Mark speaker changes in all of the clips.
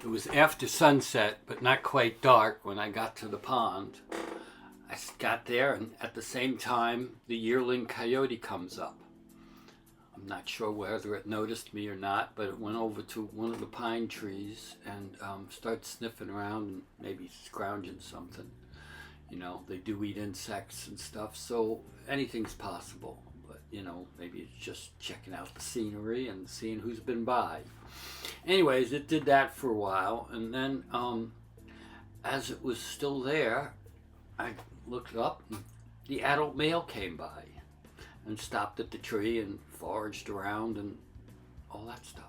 Speaker 1: It was after sunset, but not quite dark when I got to the pond. I got there, and at the same time, the yearling coyote comes up. I'm not sure whether it noticed me or not, but it went over to one of the pine trees and started sniffing around and maybe scrounging something. You know, they do eat insects and stuff, so anything's possible. But, you know, maybe it's just checking out the scenery and seeing who's been by. Anyways, it did that for a while, and then as it was still there, I looked up, and the adult male came by and stopped at the tree and foraged around and all that stuff.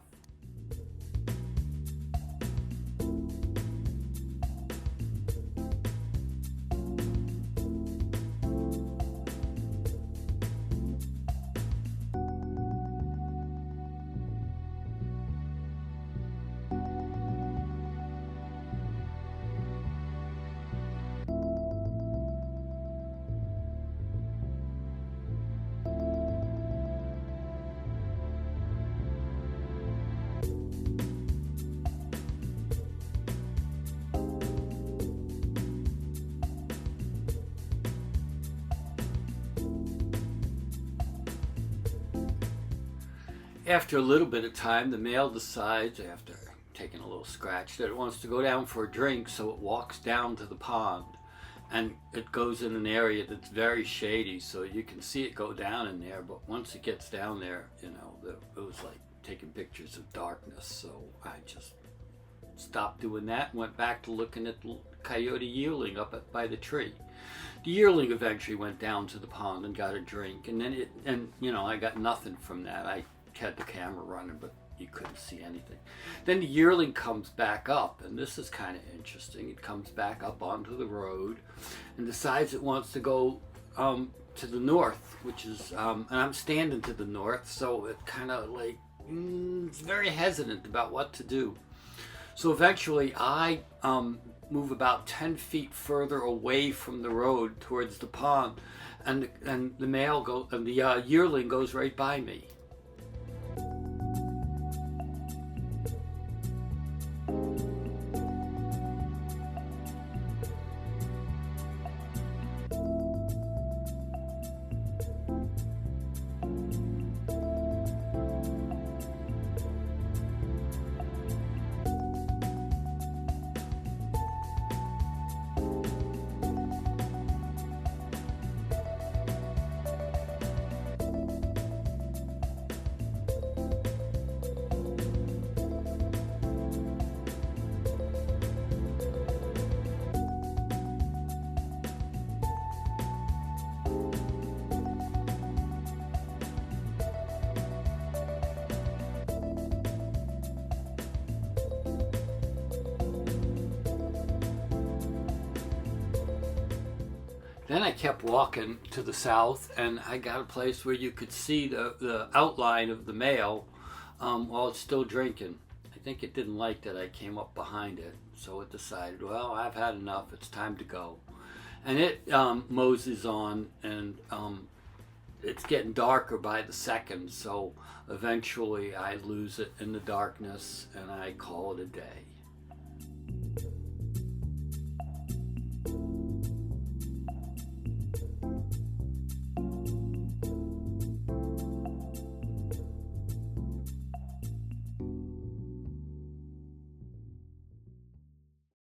Speaker 1: After a little bit of time, the male decides, after taking a little scratch, that it wants to go down for a drink, so it walks down to the pond. And it goes in an area that's very shady, so you can see it go down in there, but once it gets down there, you know, it was like taking pictures of darkness, so I just stopped doing that and went back to looking at the coyote yearling up by the tree. The yearling eventually went down to the pond and got a drink, and then I got nothing from that. I had the camera running, but you couldn't see anything. Then the yearling comes back up, and this is kind of interesting. It comes back up onto the road and decides it wants to go to the north, which is, and I'm standing to the north, so it kind of like, it's very hesitant about what to do. So eventually I move about 10 feet further away from the road towards the pond, and the yearling goes right by me. Then I kept walking to the south, and I got a place where you could see the outline of the male while it's still drinking. I think it didn't like that I came up behind it, so it decided, well, I've had enough, it's time to go. And it moseys on, and it's getting darker by the second, so eventually I lose it in the darkness, and I call it a day.